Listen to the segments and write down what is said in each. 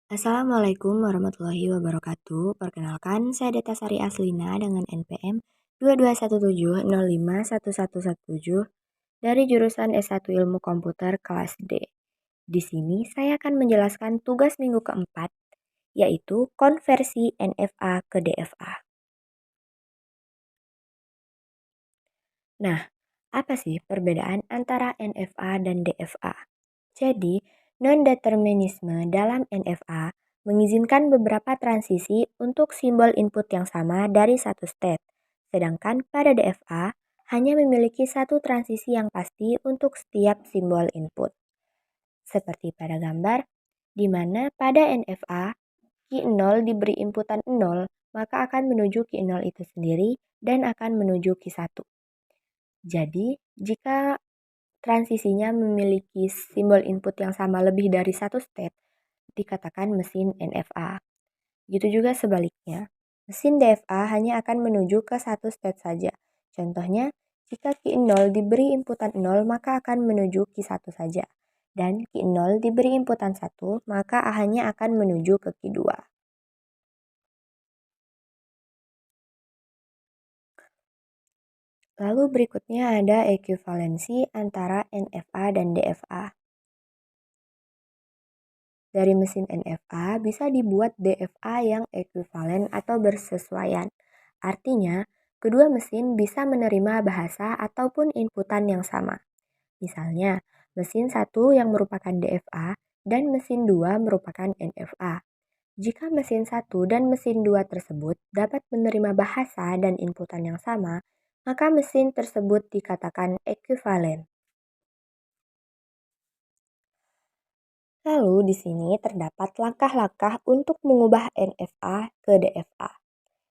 Assalamualaikum warahmatullahi wabarakatuh. Perkenalkan, saya Deta Sari Aslina dengan NPM 2217051117 dari jurusan S1 Ilmu Komputer kelas D. Di sini saya akan menjelaskan tugas minggu keempat, yaitu konversi NFA ke DFA. Nah, apa sih perbedaan antara NFA dan DFA? Jadi, non-determinisme dalam NFA mengizinkan beberapa transisi untuk simbol input yang sama dari satu state, sedangkan pada DFA hanya memiliki satu transisi yang pasti untuk setiap simbol input. Seperti pada gambar, di mana pada NFA, Ki 0 diberi inputan 0, maka akan menuju Ki 0 itu sendiri dan akan menuju Ki 1. Jadi, jika transisinya memiliki simbol input yang sama lebih dari satu state, dikatakan mesin NFA. Gitu juga sebaliknya. Mesin DFA hanya akan menuju ke satu state saja. Contohnya, jika Ki 0 diberi inputan 0, maka akan menuju Ki 1 saja. Dan Ki 0 diberi inputan 1, maka hanya akan menuju ke Ki 2. Lalu berikutnya ada ekuivalensi antara NFA dan DFA. Dari mesin NFA bisa dibuat DFA yang ekuivalen atau bersesuaian. Artinya, kedua mesin bisa menerima bahasa ataupun inputan yang sama. Misalnya, mesin 1 yang merupakan DFA dan mesin 2 merupakan NFA. Jika mesin 1 dan mesin 2 tersebut dapat menerima bahasa dan inputan yang sama, maka mesin tersebut dikatakan ekuivalen. Lalu di sini terdapat langkah-langkah untuk mengubah NFA ke DFA.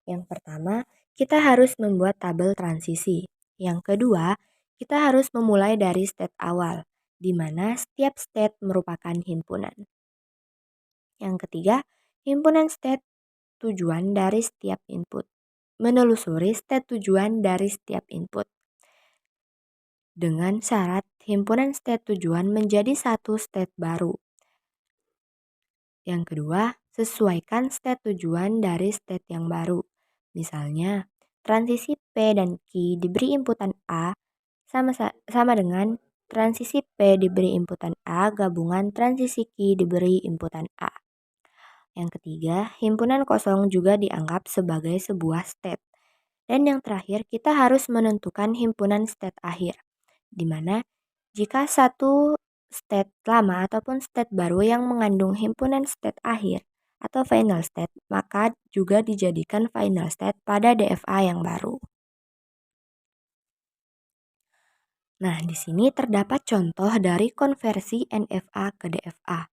Yang pertama, kita harus membuat tabel transisi. Yang kedua, kita harus memulai dari state awal, di mana setiap state merupakan himpunan. Yang ketiga, himpunan state tujuan dari setiap input. Menelusuri state tujuan dari setiap input. Dengan syarat himpunan state tujuan menjadi satu state baru. Yang kedua, sesuaikan state tujuan dari state yang baru. Misalnya, transisi P dan Q diberi inputan A sama dengan transisi P diberi inputan A gabungan transisi Q diberi inputan A. Yang ketiga, himpunan kosong juga dianggap sebagai sebuah state. Dan yang terakhir, kita harus menentukan himpunan state akhir, di mana jika satu state lama ataupun state baru yang mengandung himpunan state akhir atau final state, maka juga dijadikan final state pada DFA yang baru. Nah, di sini terdapat contoh dari konversi NFA ke DFA.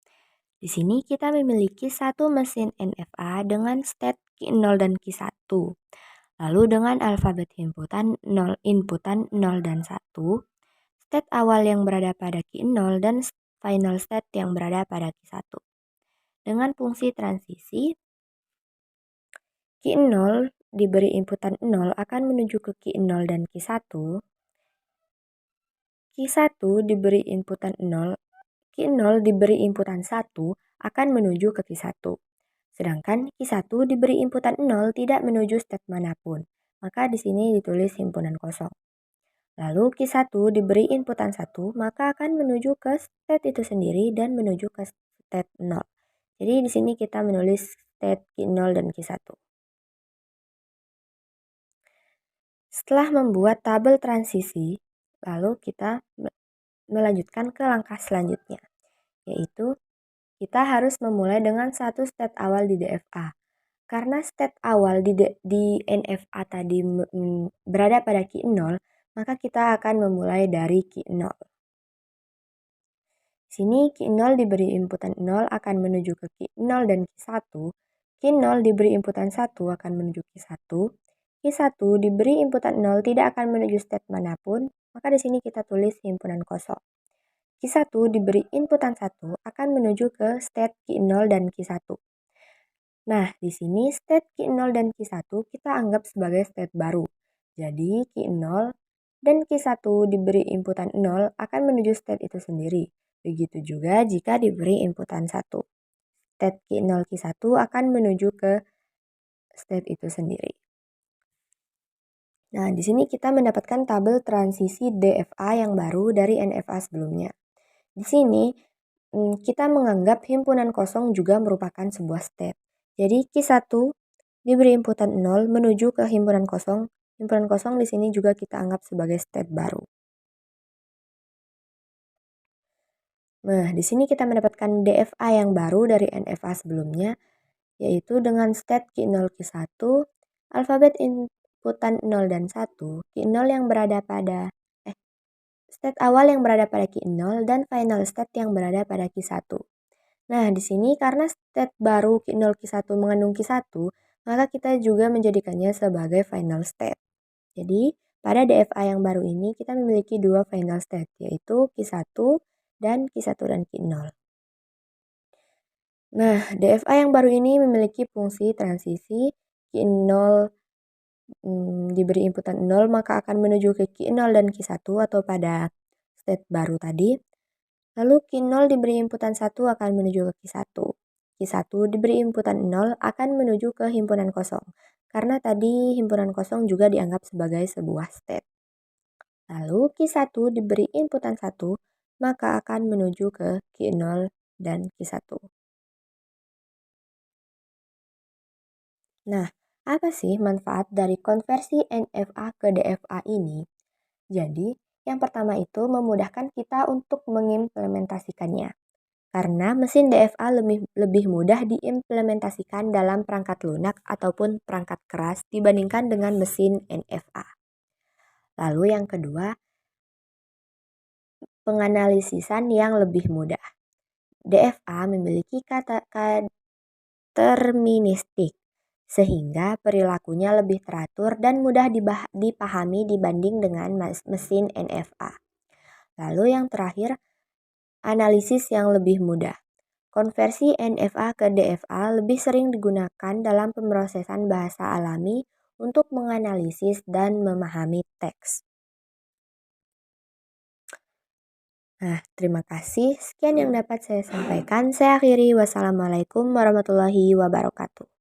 Di sini kita memiliki satu mesin NFA dengan state Ki 0 dan Ki 1. Lalu dengan alfabet inputan 0 dan 1, state awal yang berada pada Ki 0 dan final state yang berada pada Ki 1. Dengan fungsi transisi, Ki 0 diberi inputan 0 akan menuju ke Ki 0 dan Ki 1. Ki 1 diberi inputan 0, Ki 0 diberi inputan 1 akan menuju ke Ki 1. Sedangkan Ki 1 diberi inputan 0 tidak menuju state manapun. Maka di sini ditulis himpunan kosong. Lalu Ki 1 diberi inputan 1, maka akan menuju ke state itu sendiri dan menuju ke state 0. Jadi di sini kita menulis state Ki 0 dan Ki 1. Setelah membuat tabel transisi, lalu kita melanjutkan ke langkah selanjutnya, yaitu kita harus memulai dengan satu state awal di DFA. Karena state awal di NFA tadi berada pada Ki 0, maka kita akan memulai dari Ki 0. Sini Ki 0 diberi inputan 0 akan menuju ke Ki 0 dan Ki 1. Ki 0 diberi inputan 1 akan menuju Ki 1. Ki 1 diberi inputan 0 tidak akan menuju state manapun, maka di sini kita tulis himpunan kosong. Ki 1 diberi inputan 1 akan menuju ke state Ki 0 dan Ki 1. Nah, di sini state Ki 0 dan Ki 1 kita anggap sebagai state baru. Jadi Ki 0 dan Ki 1 diberi inputan 0 akan menuju state itu sendiri. Begitu juga jika diberi inputan 1. state Q0 Q1 akan menuju ke state itu sendiri. Nah, di sini kita mendapatkan tabel transisi DFA yang baru dari NFA sebelumnya. Di sini kita menganggap himpunan kosong juga merupakan sebuah state. Jadi Q1 diberi inputan 0 menuju ke himpunan kosong. Himpunan kosong di sini juga kita anggap sebagai state baru. Nah, di sini kita mendapatkan DFA yang baru dari NFA sebelumnya, yaitu dengan state Q0 Q1, alfabet inputan 0 dan 1, Q0 yang berada pada state awal yang berada pada Q0 dan final state yang berada pada Q1. Nah, di sini karena state baru Q0 Q1 mengandung Q1, maka kita juga menjadikannya sebagai final state. Jadi, pada DFA yang baru ini kita memiliki dua final state, yaitu Q1 dan Q1 dan Q0. Nah, DFA yang baru ini memiliki fungsi transisi Q0 diberi inputan 0 maka akan menuju ke Q0 dan Q1 atau pada state baru tadi. Lalu Q0 diberi inputan 1 akan menuju ke Q1. Q1 diberi inputan 0 akan menuju ke himpunan kosong. Karena tadi himpunan kosong juga dianggap sebagai sebuah state. Lalu Q1 diberi inputan 1 maka akan menuju ke Q0 dan Q1. Nah, apa sih manfaat dari konversi NFA ke DFA ini? Jadi, yang pertama itu memudahkan kita untuk mengimplementasikannya. Karena mesin DFA lebih mudah diimplementasikan dalam perangkat lunak ataupun perangkat keras dibandingkan dengan mesin NFA. Lalu yang kedua, penganalisisan yang lebih mudah. DFA memiliki kata deterministik, sehingga perilakunya lebih teratur dan mudah dipahami dibanding dengan mesin NFA. Lalu yang terakhir, analisis yang lebih mudah. Konversi NFA ke DFA lebih sering digunakan dalam pemrosesan bahasa alami untuk menganalisis dan memahami teks. Nah, terima kasih. Sekian yang dapat saya sampaikan. Saya akhiri. Wassalamualaikum warahmatullahi wabarakatuh.